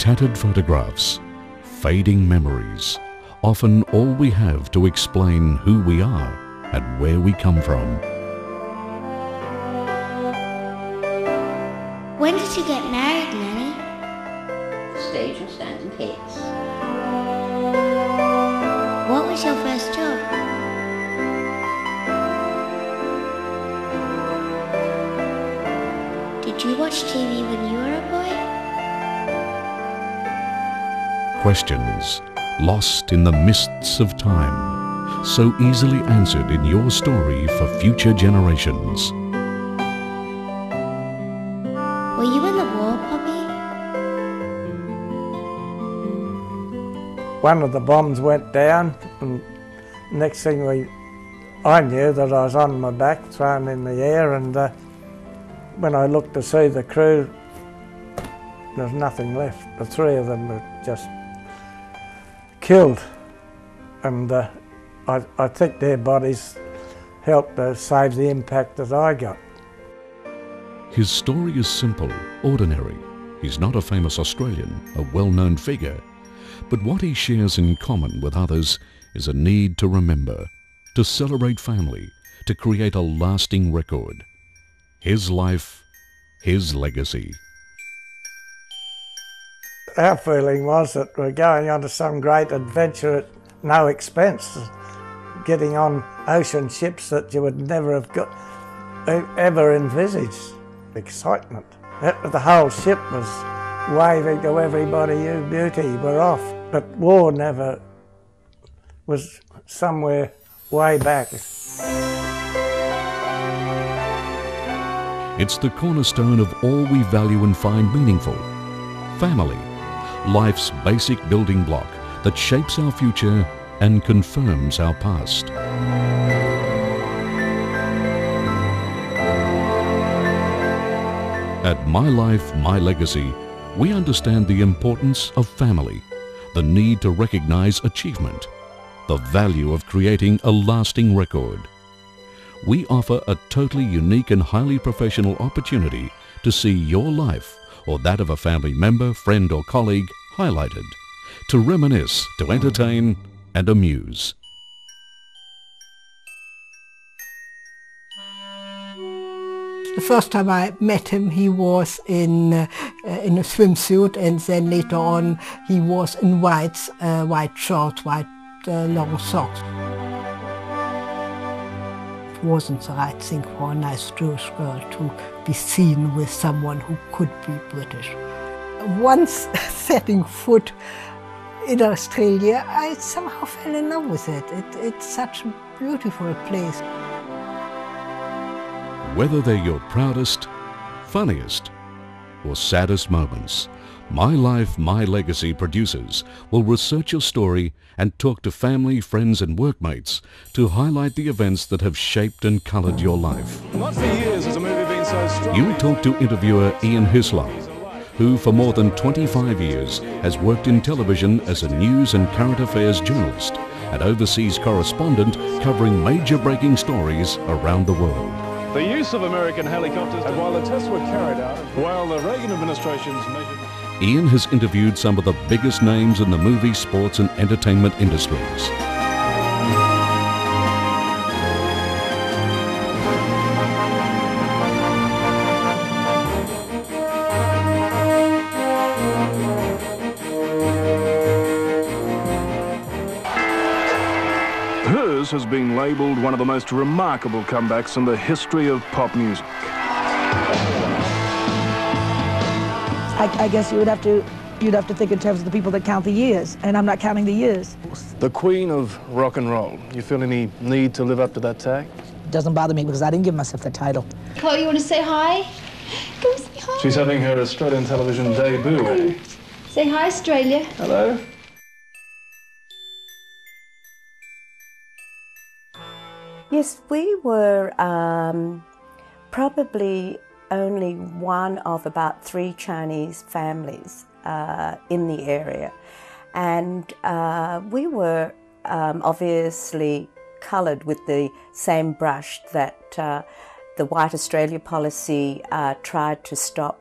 tattered photographs, fading memories, often all we have to explain who we are and where we come from. When did you get married, Nanny? Stage of Stanton Cakes. What was your first job? Did you watch TV when you were a boy? Questions lost in the mists of time, so easily answered in your story for future generations. Were you in the war, Poppy? One of the bombs went down, and next thing I knew that I was on my back, thrown in the air, and when I looked to see the crew, there was nothing left. The three of them were just killed, and I think their bodies helped to save the impact that I got. His story is simple, ordinary. He's not a famous Australian, a well-known figure, but what he shares in common with others is a need to remember, to celebrate family, to create a lasting record. His life, his legacy. Our feeling was that we're going on to some great adventure at no expense, getting on ocean ships that you would never have got, ever envisaged. Excitement. The whole ship was waving to everybody, "You beauty, we're off." But war never was somewhere way back. It's the cornerstone of all we value and find meaningful. Family, life's basic building block that shapes our future and confirms our past. At My Life, My Legacy, we understand the importance of family, the need to recognize achievement, the value of creating a lasting record. We offer a totally unique and highly professional opportunity to see your life or that of a family member, friend or colleague highlighted, to reminisce, to entertain and amuse. The first time I met him, he was in a swimsuit, and then later on he was in white shorts, white long socks. It wasn't the right thing for a nice Jewish girl to be seen with someone who could be British. Once setting foot in Australia, I somehow fell in love with it. It's such a beautiful place. Whether they're your proudest, funniest, or saddest moments, My Life, My Legacy producers will research your story and talk to family, friends and workmates to highlight the events that have shaped and coloured your life. Not for years has a movie been so strong. You'll talk to interviewer Ian Hislop, who for more than 25 years has worked in television as a news and current affairs journalist and overseas correspondent covering major breaking stories around the world. The use of American helicopters, and while the tests were carried out, while the Reagan administration's measured... Ian has interviewed some of the biggest names in the movie, sports and entertainment industries. Hers has been labelled one of the most remarkable comebacks in the history of pop music. I guess you'd have to think in terms of the people that count the years, and I'm not counting the years. The queen of rock and roll. You feel any need to live up to that tag? It doesn't bother me because I didn't give myself that title. Chloe, you want to say hi? Go say hi. She's having her Australian television debut, eh? Say hi, Australia. Hello? Yes, we were probably only one of about 3 Chinese families in the area. And we were obviously coloured with the same brush that the White Australia policy tried to stop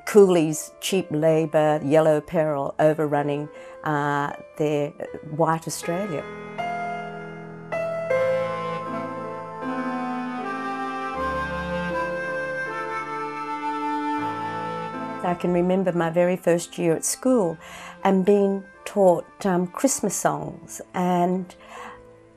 coolies, cheap labour, yellow peril overrunning their white Australia. I can remember my very first year at school and being taught Christmas songs, and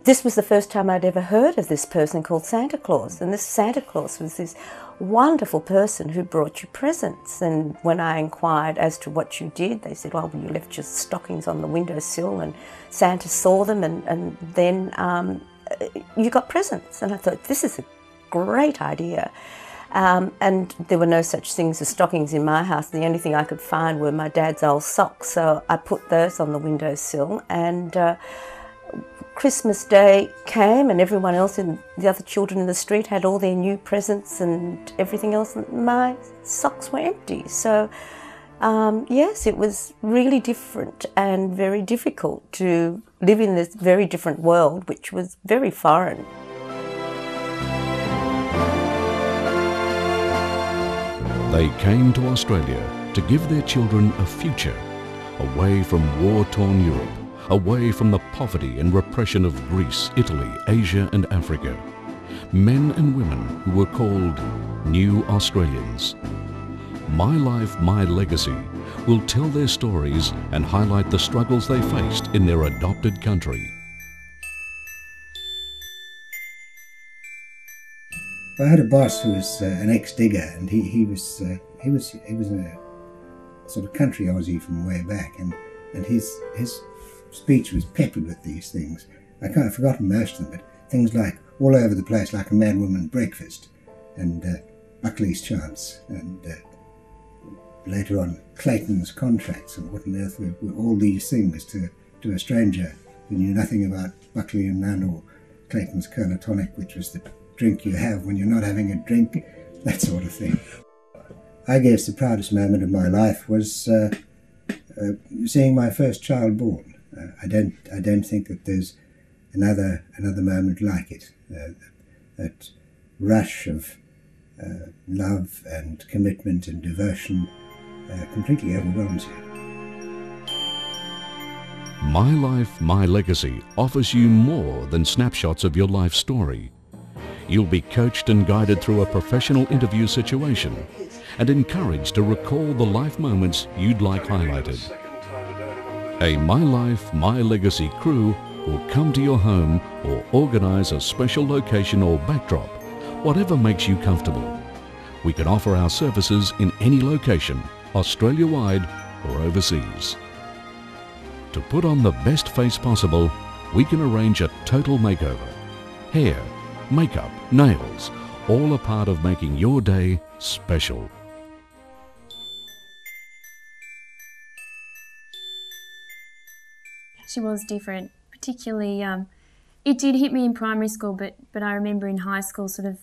this was the first time I'd ever heard of this person called Santa Claus, and this Santa Claus was this wonderful person who brought you presents. And when I inquired as to what you did, they said, well, you left your stockings on the windowsill and Santa saw them, and then you got presents. And I thought, this is a great idea. And there were no such things as stockings in my house. The only thing I could find were my dad's old socks, so I put those on the windowsill. And Christmas Day came, and everyone else, and the other children in the street had all their new presents and everything else. My socks were empty. So yes, it was really different and very difficult to live in this very different world, which was very foreign. They came to Australia to give their children a future, away from war-torn Europe, away from the poverty and repression of Greece, Italy, Asia and Africa. Men and women who were called New Australians. My Life, My Legacy will tell their stories and highlight the struggles they faced in their adopted country. I had a boss who was an ex-digger, and he was a sort of country Aussie from way back, and his speech was peppered with these things. I've forgotten most of them, but things like all over the place like a mad woman breakfast, and Buckley's chance, and later on Clayton's contracts, and what on earth were all these things to a stranger who knew nothing about Buckley and Nunn or Clayton's Cola Tonic, which was the drink you have when you're not having a drink, that sort of thing. I guess the proudest moment of my life was seeing my first child born. I don't think that there's another moment like it. That rush of love and commitment and devotion completely overwhelms you. My Life, My Legacy offers you more than snapshots of your life story. You'll be coached and guided through a professional interview situation and encouraged to recall the life moments you'd like highlighted. A My Life, My Legacy crew will come to your home or organise a special location or backdrop, whatever makes you comfortable. We can offer our services in any location, Australia-wide or overseas. To put on the best face possible, we can arrange a total makeover. Hair, makeup, nails, all a part of making your day special. She was different, particularly, it did hit me in primary school, but I remember in high school sort of,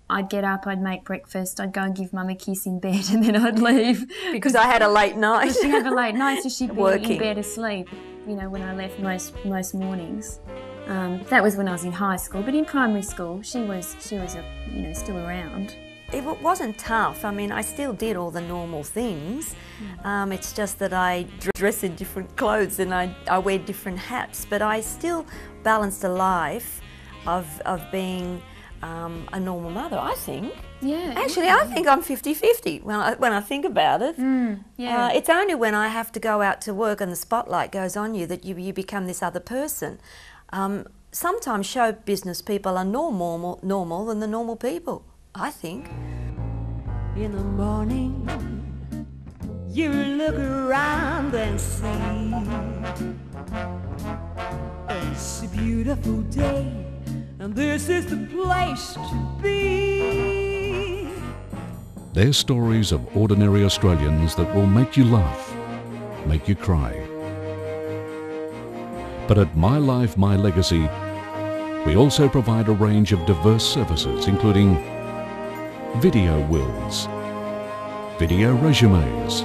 I'd get up, I'd make breakfast, I'd go and give Mum a kiss in bed and then I'd leave. Because I had a late night. She had a late night, so she'd be working in bed asleep, you know, when I left most mornings. That was when I was in high school, but in primary school, she was you know, still around. It wasn't tough. I mean, I still did all the normal things. It's just that I dress in different clothes and I wear different hats, but I still balanced a life of being a normal mother, I think. Yeah. Actually, I think I'm 50-50 when I think about it. Yeah. It's only when I have to go out to work and the spotlight goes on you that you become this other person. Sometimes show business people are more normal than the normal people, I think. In the morning, you look around and see it's a beautiful day, and this is the place to be. They're stories of ordinary Australians that will make you laugh, make you cry. But at My Life, My Legacy, we also provide a range of diverse services, including video wills, video resumes,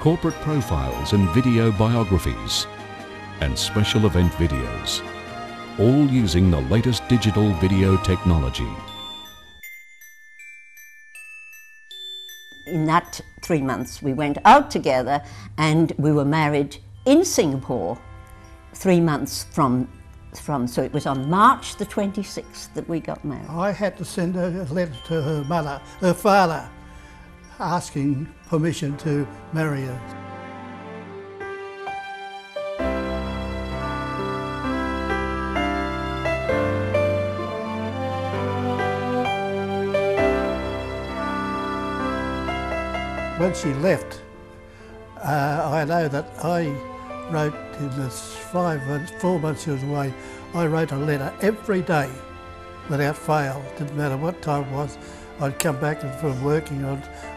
corporate profiles and video biographies, and special event videos, all using the latest digital video technology. in that 3 months we went out together, and we were married in Singapore 3 months from so it was on March the 26th that we got married. I had to send a letter to her father, asking permission to marry her. When she left, I know that I wrote in the 4 months she was away, I wrote a letter every day without fail. Didn't matter what time it was. I'd come back from working.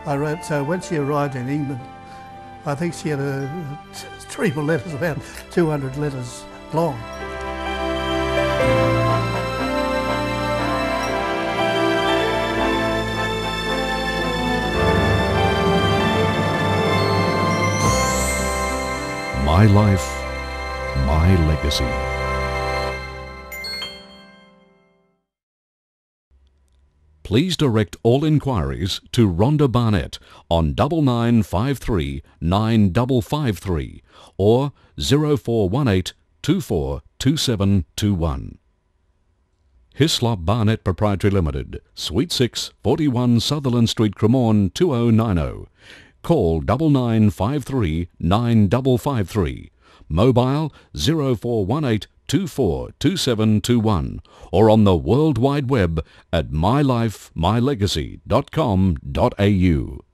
I wrote. So when she arrived in England, I think she had a stream of letters, about 200 letters long. My life, my legacy. Please direct all inquiries to Rhonda Barnett on 9953 9553 or 0418 242721. Hislop Barnett Proprietary Limited, Suite 6, 41 Sutherland Street, Cremorne 2090. Call 9953 9553, mobile 0418 242721, or on the World Wide Web at mylifemylegacy.com.au.